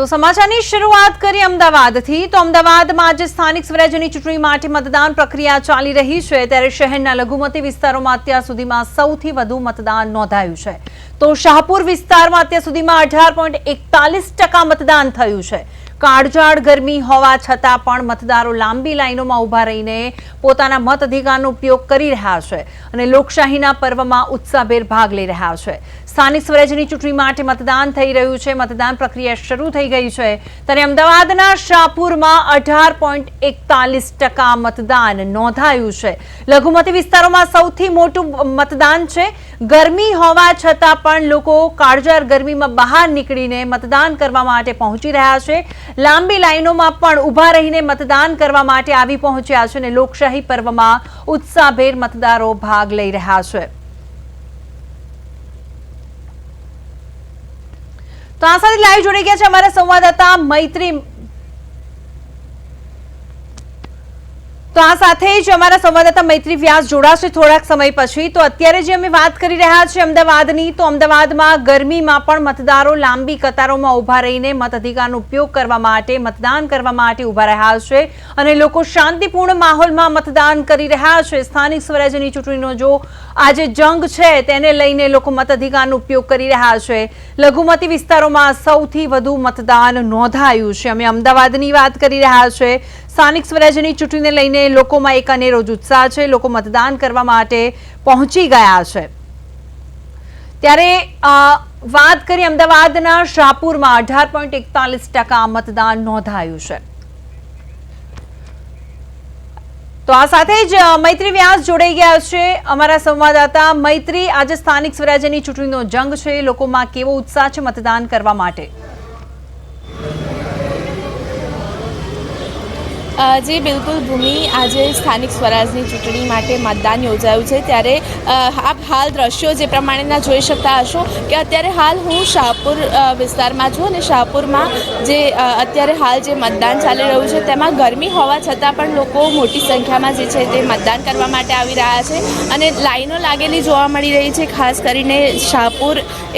તો સમાચારની શરૂઆત કરી અમદાવાદથી તો અમદાવાદમાં આજે સ્થાનિક સ્વરાજ્યની ચૂંટણી માટે મતદાન પ્રક્રિયા ચાલી રહી છે ત્યારે શહેરના લઘુમતી વિસ્તારોમાં અત્યાર સુધીમાં સૌથી વધુ મતદાન નોંધાયું છે તો શાહપુર વિસ્તારમાં અત્યાર સુધીમાં 18.41% મતદાન થયું છે કાળઝાળ ગરમી હોવા છતાં પણ મતદારો લાંબી લાઈનોમાં ઊભા રહીને પોતાના મત અધિકારનો ઉપયોગ કરી રહ્યા છે અને લોકશાહીના પર્વમાં ઉત્સાહભેર ભાગ લઈ રહ્યા છે સ્થાનિક સ્વરાજ્યની ચૂંટણી માટે મતદાન થઈ રહ્યું છે મતદાન પ્રક્રિયા શરૂ થઈ ગઈ છે ત્યારે અમદાવાદના શાહપુરમાં 18.41% મતદાન નોંધાયું છે લઘુમતી વિસ્તારોમાં સૌથી મોટું મતદાન છે ગરમી હોવા છતાં પણ લોકો કાળઝાળ ગરમીમાં બહાર નીકળીને મતદાન કરવા માટે પહોંચી રહ્યા છે લાંબી લાઈનોમાં પણ ઊભા રહીને મતદાન કરવા માટે આવી પહોંચ્યા છે અને લોકશાહી પર્વમાં ઉત્સાહભેર મતદારો ભાગ લઈ રહ્યા છે તો આ સાથે લાઈવ જોડી ગયા છે અમારા સંવાદદાતા મૈત્રી તો આ સાથે જ અમારા સંવાદદાતા મૈત્રી વ્યાસ જોડાશે થોડાક સમય પછી તો અત્યારે જે અમે વાત કરી રહ્યા છીએ અમદાવાદની તો અમદાવાદમાં ગરમીમાં પણ મતદારો લાંબી કતારોમાં ઊભા રહીને મતાધિકારનો ઉપયોગ કરવા માટે મતદાન કરવા માટે ઊભા રહ્યા છે અને લોકો શાંતિપૂર્ણ માહોલમાં મતદાન કરી રહ્યા છે સ્થાનિક સ્વરાજ્યની ચૂંટણીનો જો આજે જંગ છે તેને લઈને લોકો મતાધિકારનો ઉપયોગ કરી રહ્યા છે લઘુમતી વિસ્તારોમાં સૌથી વધુ મતદાન નોંધાયું છે અમે અમદાવાદની વાત કરી રહ્યા છે સ્થાનિક સ્વરાજ્યની ચૂંટણીને લઈને લોકોમાં એક અનેરો ઉત્સાહ છે લોકો મતદાન કરવા માટે પહોંચી ગયા છે ત્યારે વાત કરી અમદાવાદના શાહપુરમાં 18.41% મતદાન નોંધાયું છે તો આ સાથે જ મૈત્રી વ્યાસ જોડાઈ ગયા છે અમારા સંવાદદાતા મૈત્રી આજે સ્થાનિક સ્વરાજ્યની ચૂંટણીનો જંગ છે લોકોમાં કેવો ઉત્સાહ છે મતદાન કરવા માટે જી બિલકુલ ભૂમિ આજે સ્થાનિક સ્વરાજની ચૂંટણી માટે મતદાન યોજાયું છે ત્યારે આપ હાલ દ્રશ્યો જે પ્રમાણેના જોઈ શકતા હશો કે અત્યારે હાલ હું શાહપુર વિસ્તારમાં છું અને શાહપુરમાં જે અત્યારે હાલ જે મતદાન ચાલી રહ્યું છે તેમાં ગરમી હોવા છતાં પણ લોકો મોટી સંખ્યામાં જે છે તે મતદાન કરવા માટે આવી રહ્યા છે અને લાઈનો લાગેલી જોવા મળી રહી છે ખાસ કરીને શાહપુર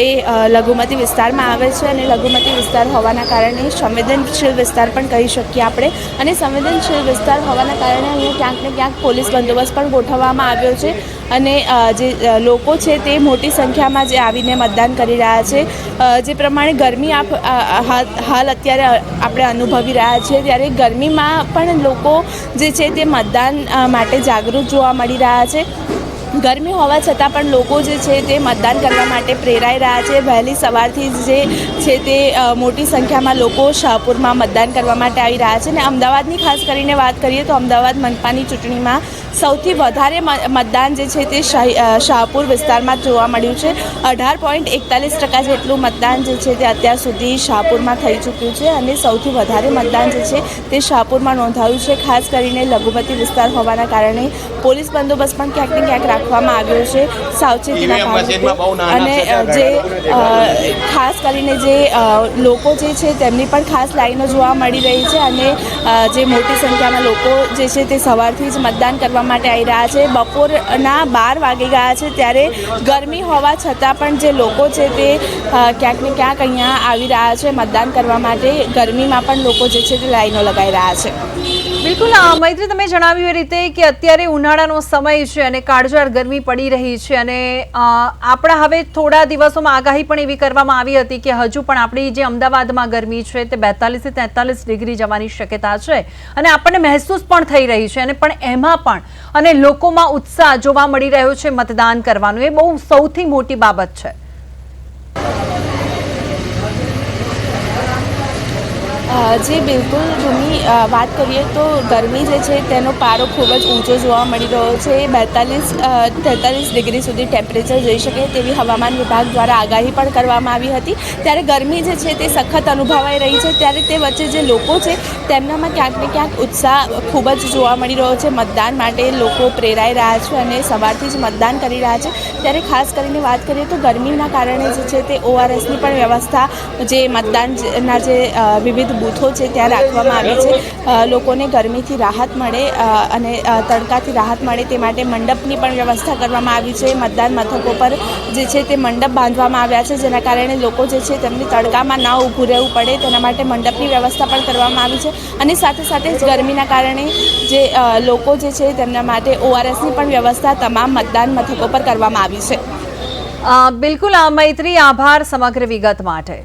એ લઘુમતી વિસ્તારમાં આવે છે અને લઘુમતી વિસ્તાર હોવાના કારણે સંવેદનશીલ વિસ્તાર પણ કહી શકીએ આપણે અને સંવેદનશીલ વિસ્તાર હોવાના કારણે અહીંયા ક્યાંક ને ક્યાંક પોલીસ બંદોબસ્ત પણ ગોઠવવામાં આવ્યો છે અને જે લોકો છે તે મોટી સંખ્યામાં જે આવીને મતદાન કરી રહ્યા છે જે પ્રમાણે ગરમી હાલ અત્યારે આપણે અનુભવી રહ્યા છીએ ત્યારે ગરમીમાં પણ લોકો જે છે તે મતદાન માટે જાગૃત જોવા મળી રહ્યા છે ગરમી હોવા છતાં પણ લોકો જે છે તે મતદાન કરવા માટે પ્રેરાઈ રહ્યા છે વહેલી સવારથી જે છે તે મોટી સંખ્યામાં લોકો શાહપુરમાં મતદાન કરવા માટે આવી રહ્યા છે અને અમદાવાદની ખાસ કરીને વાત કરીએ તો અમદાવાદ મનપાની ચૂંટણીમાં સૌથી વધારે મતદાન જે છે તે શાહપુર વિસ્તારમાં જોવા મળ્યું છે 18.41% જેટલું મતદાન જે છે તે અત્યાર સુધી શાહપુરમાં થઈ ચૂક્યું છે અને સૌથી વધારે મતદાન જે છે તે શાહપુરમાં નોંધાયું છે ખાસ કરીને લઘુમતી વિસ્તાર હોવાના કારણે પોલીસ બંદોબસ્ત પણ ક્યાંક ને ક્યાંક રાખવામાં આવ્યો છે સાવચેતીના ભાગરૂપે અને જે ખાસ કરીને જે લોકો જે છે તેમની પણ ખાસ લાઈનો જોવા મળી રહી છે અને જે મોટી સંખ્યામાં લોકો જે છે તે સવારથી જ મતદાન કરવા માટે આવી રહ્યા છે બપોરના 12 વાગી ગયા છે ત્યારે ગરમી હોવા છતાં પણ જે લોકો છે તે ક્યાંક ને ક્યાંક અહીંયા આવી રહ્યા છે મતદાન કરવા માટે ગરમીમાં પણ લોકો જે છે તે લાઈનો લગાવી રહ્યા છે બિલકુલ મૈત્રી તમે જણાવ્યું એ રીતે કે અત્યારે ઉનાળાનો સમય છે અને કાળઝાળ ગરમી પડી રહી છે અને આપણા હવે થોડા દિવસોમાં આગાહી પણ એવી કરવામાં આવી હતી કે હજુ પણ આપણી જે અમદાવાદમાં ગરમી છે તે 42 થી 43 ડિગ્રી જવાની શક્યતા છે અને આપણને મહેસૂસ પણ થઈ રહી છે અને પણ એમાં પણ અને લોકોમાં ઉત્સાહ જોવા મળી રહ્યો છે મતદાન કરવાનું એ બહુ સૌથી મોટી બાબત છે જી બિલકુલ ભૂમિ વાત કરીએ તો ગરમી જે છે તેનો પારો ખૂબ જ ઊંચો જોવા મળી રહ્યો છે 42-43 ડિગ્રી સુધી ટેમ્પરેચર જઈ શકે તેવી હવામાન વિભાગ દ્વારા આગાહી પણ કરવામાં આવી હતી ત્યારે ગરમી જે છે તે સખત અનુભવાઈ રહી છે ત્યારે તે વચ્ચે જે લોકો છે તેમનામાં ક્યાંક ને ક્યાંક ઉત્સાહ ખૂબ જ જોવા મળી રહ્યો છે મતદાન માટે લોકો પ્રેરાઈ રહ્યા છે અને સવારથી જ મતદાન કરી રહ્યા છે ત્યારે ખાસ કરીને વાત કરીએ તો ગરમીના કારણે જે છે તે ORSની પણ વ્યવસ્થા જે મતદાનના જે વિવિધ બૂથો છે ત્યાં રાખવામાં આવી છે. લોકોને ગરમીથી રાહત મળે અને તડકાથી રાહત મળે તે માટે મંડપની પણ વ્યવસ્થા કરવામાં આવી છે. મતદાન મથકો પર જે છે તે મંડપ બાંધવામાં આવ્યા છે, જેના કારણે લોકો જે છે તેમને તડકામાં ના ઊભું રહેવું પડે તેના માટે મંડપની વ્યવસ્થા પણ કરવામાં આવી છે. અને સાથે સાથે જ ગરમીના કારણે જે લોકો જે છે તેમના માટે ORSની પણ વ્યવસ્થા તમામ મતદાન મથકો પર કરવામાં આવી છે. બિલકુલ મૈત્રી, આભાર સમગ્ર વિગત માટે.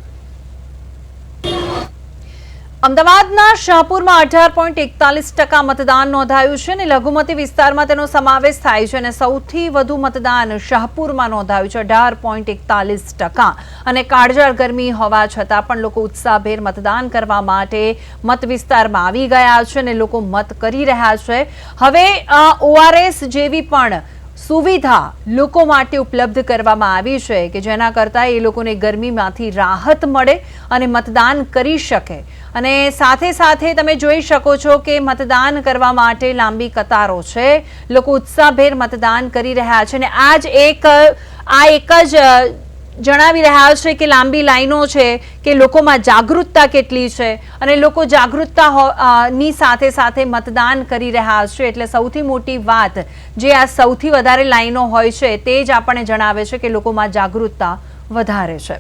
અમદાવાદના શાહપુરમાં 18.41% મતદાન નોંધાયું છે અને લઘુમતી વિસ્તારમાં તેનો સમાવેશ થાય છે અને સૌથી વધુ મતદાન શાહપુરમાં નોંધાયું છે 18.41%. અને કાળઝાળ ગરમી હોવા છતાં પણ લોકો ઉત્સાહભેર મતદાન કરવા માટે મત વિસ્તારમાં આવી ગયા છે અને લોકો મત કરી રહ્યા છે. હવે ORS જેવી પણ સુવિધા લોકો માટે ઉપલબ્ધ કરવામાં આવી છે કે જેના કરતાં એ લોકોને ગરમીમાંથી રાહત મળે અને મતદાન કરી શકે. અને સાથે સાથે તમે જોઈ શકો છો કે મતદાન કરવા માટે લાંબી કતારો છે, લોકો ઉત્સાહભેર મતદાન કરી રહ્યા છે. અને આ એક જ જણાવી રહ્યા છે કે લાંબી લાઈનો છે કે લોકોમાં જાગૃતતા કેટલી છે અને લોકો જાગૃતતા ની સાથે સાથે મતદાન કરી રહ્યા છે. એટલે સૌથી મોટી વાત જે આ સૌથી વધારે લાઈનો હોય છે તે જ આપણને જણાવે છે કે લોકોમાં જાગૃતતા વધારે છે.